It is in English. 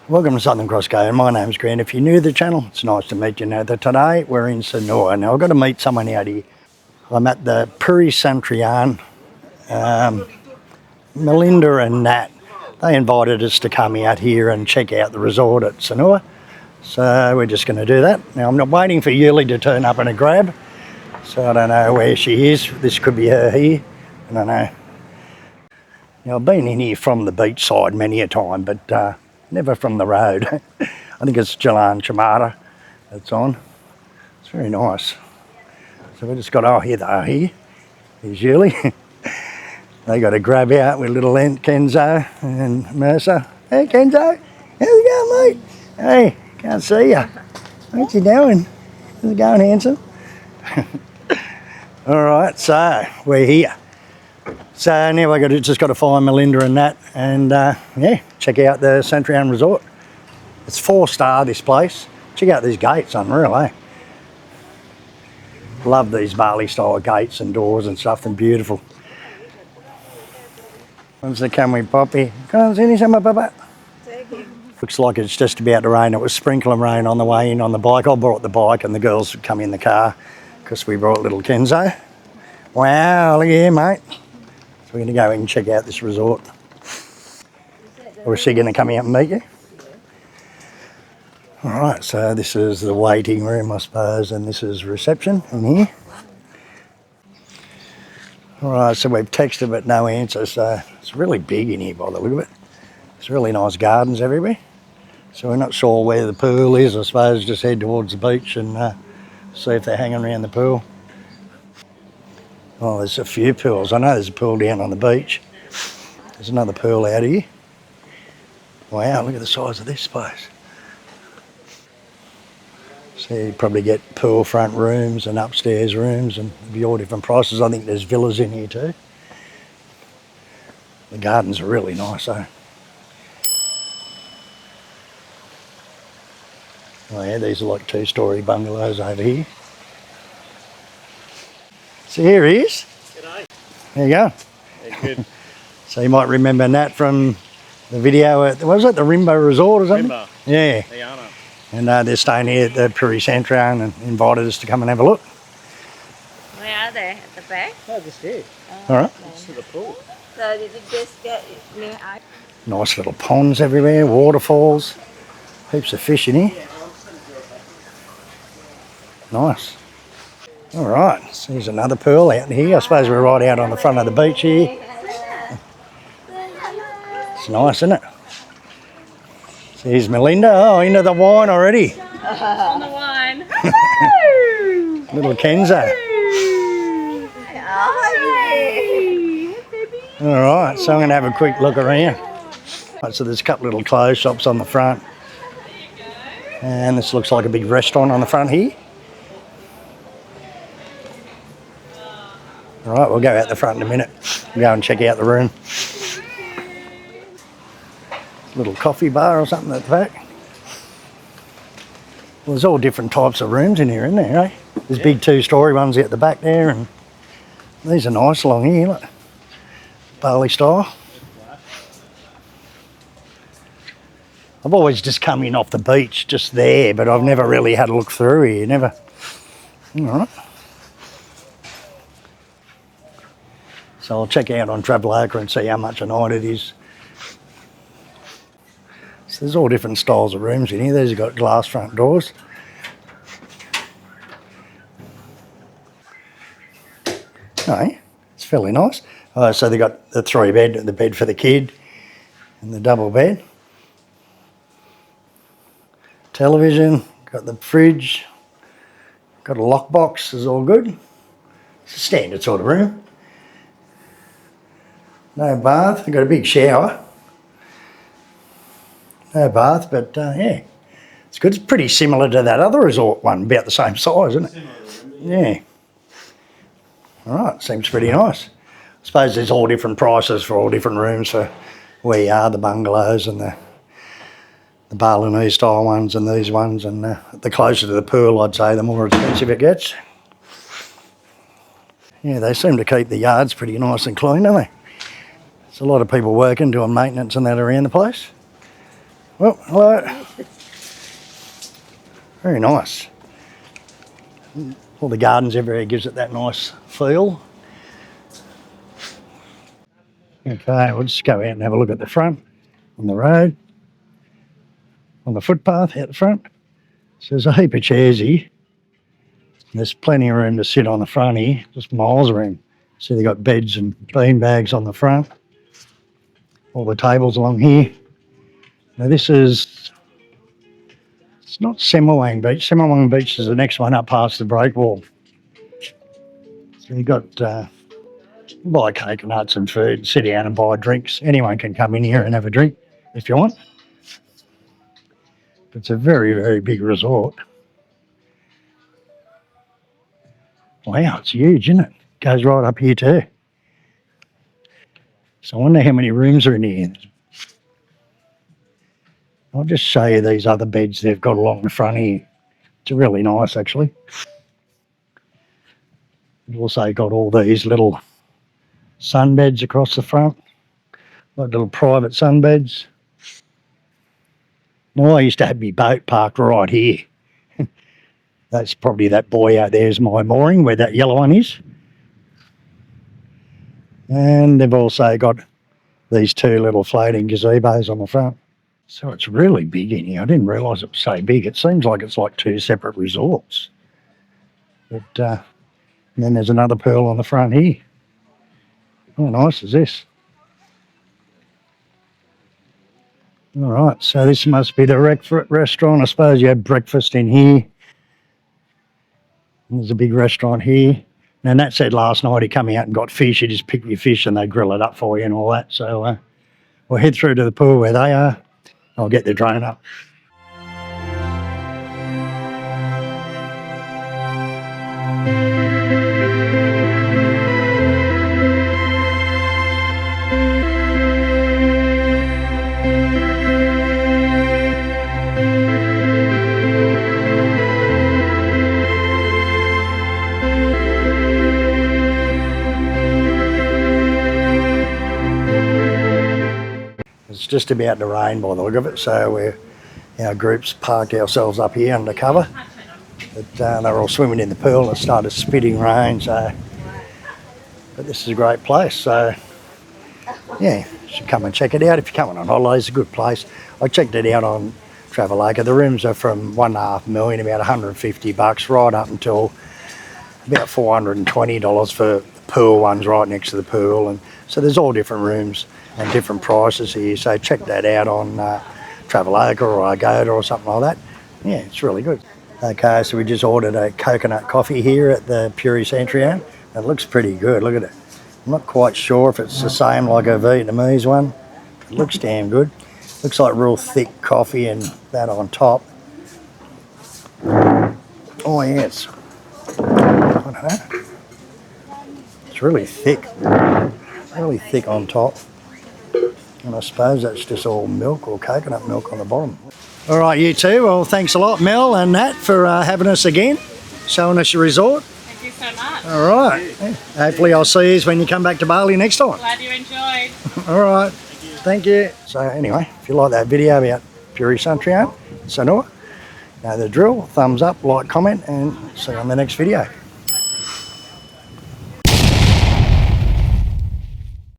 Welcome to Southern CrossGO. My name's Grant. If you're new to the channel, it's nice to meet you. Now that today we're in SANUR'S. Now I've got to meet someone out here. I'm at the Puri Santrian. Melinda and Nat, they invited us to come out here and check out the resort at SANUR'S. So we're just going to do that. Now I'm not waiting for Yuli to turn up in a grab. So I don't know where she is. This could be her here. I don't know. Now I've been in here from the beach side many a time, but never from the road. I think it's Jalan Chamara that's on. It's very nice. So we just got, oh, here they are here. Here's Yuli. They got a grab out with little Kenzo and Mercer. Hey Kenzo, how's it going, mate? Hey, can't see ya. What you doing? How's it going, handsome? All right, so we're here. So now we've just got to find Melinda and Nat and yeah, check out the Santrian Resort. It's 4-star, this place. Check out these gates, unreal, eh? Love these Bali style gates and doors and stuff, they're beautiful. What's the camera, Poppy? Come on, see some Papa. Looks like it's just about to rain. It was sprinkling rain on the way in on the bike. I brought the bike and the girls would come in the car because we brought little Kenzo. Wow, look here, mate. We're going to go in and check out this resort. Or is she going to come out and meet you? Alright, so this is the waiting room, I suppose, and this is reception in here. Alright, so we've texted but no answer, so it's really big in here by the look of it. There's really nice gardens everywhere. So we're not sure where the pool is. I suppose just head towards the beach and see if they're hanging around the pool. Oh, there's a few pools. I know there's a pool down on the beach. There's another pool out here. Wow, look at the size of this place. So you probably get pool front rooms and upstairs rooms and it'll be all different prices. I think there's villas in here too. The gardens are really nice though. Oh yeah, these are like 2-story bungalows over here. So here he is. G'day. There you go. Yeah, good. So you might remember Nat from the video at, was it the Rimba Resort or something? Rimba. Yeah. Liana. And they're staying here at the Puri Santrian and invited us to come and have a look. Where are they? At the back? Oh, just here. All right. Next to the pool. So did you just get near ice? Nice little ponds everywhere, waterfalls, heaps of fish in here. Nice. All right, so here's another pool out here. I suppose we're right out on the front of the beach here. It's nice, isn't it? So here's Melinda. Oh, into the wine already. On the wine. Little Kenzo. All right, so I'm going to have a quick look around. Right, so there's a couple little clothes shops on the front. And this looks like a big restaurant on the front here. All right, we'll go out the front in a minute. We'll go and check out the room. Little coffee bar or something at the back. Well, there's all different types of rooms in here, isn't there, eh? There's big 2-story ones out the back there, and these are nice along here, like Bali style. I've always just come in off the beach, just there, but I've never really had a look through here, never. All right. So I'll check out on Traveloka and see how much a night it is. So there's all different styles of rooms in here. These have got glass front doors. No, it's fairly nice. So they've got the 3-bed, the bed for the kid and the double bed. Television, got the fridge, got a lockbox, is all good. It's a standard sort of room. No bath, I've got a big shower. No bath, but yeah, it's good. It's pretty similar to that other resort one, about the same size, isn't it? Yeah. All right, seems pretty nice. I suppose there's all different prices for all different rooms for where you are, the bungalows and the Balinese style ones and these ones, and the closer to the pool, I'd say, the more expensive it gets. Yeah, they seem to keep the yards pretty nice and clean, don't they? There's a lot of people working, doing maintenance and that around the place. Well, hello. Very nice. All the gardens everywhere gives it that nice feel. Okay, we'll just go out and have a look at the front, on the road, on the footpath out the front. So there's a heap of chairs here. There's plenty of room to sit on the front here, just miles of room. So they've got beds and bean bags on the front. All the tables along here. Now this is, it's not Semawang Beach. Semawang Beach is the next one up past the breakwall. So you've got, you buy coconuts and food, sit down and buy drinks. Anyone can come in here and have a drink if you want. It's a very, very big resort. Wow, it's huge, isn't it? Goes right up here too. So I wonder how many rooms are in here. I'll just show you these other beds they've got along the front here. It's really nice, actually. They've also got all these little sunbeds across the front, like little private sunbeds. Now, I used to have my boat parked right here. That's probably that buoy out there is my mooring, where that yellow one is. And they've also got these two little floating gazebos on the front. So it's really big in here. I didn't realise it was so big. It seems like it's like two separate resorts. But and then there's another pool on the front here. How nice is this? All right, so this must be the restaurant. I suppose you have breakfast in here. There's a big restaurant here. And Nat said last night he come out and got fish. You just pick your fish and they grill it up for you and all that. So we'll head through to the pool where they are. I'll get the drone up. It's just about to rain by the look of it, so our groups parked ourselves up here under cover. But they were all swimming in the pool and it started spitting rain, so. But this is a great place, so yeah, you should come and check it out if you're coming on holiday. It's a good place. I checked it out on Traveloka. The rooms are from $1.5 million, about $150, right up until about $420 for the pool ones right next to the pool. And so there's all different rooms and different prices here, so check that out on Traveloka or Agoda or something like that. Yeah, it's really good. Okay, so we just ordered a coconut coffee here at the Puri Santrian. It looks pretty good, look at it. I'm not quite sure if it's the same like a Vietnamese one. It looks damn good. Looks like real thick coffee and that on top. Oh yes. I don't know. It's really thick on top. And I suppose that's just all milk or coconut milk on the bottom. All right, you two. Well, thanks a lot, Mel and Nat, for having us again, showing us your resort. Thank you so much. All right. Yeah. Hopefully I'll see you when you come back to Bali next time. Glad you enjoyed. All right. Thank you. So anyway, if you like that video about Puri Santrian, SANUR', know the drill. Thumbs up, like, comment, and see you on the next video.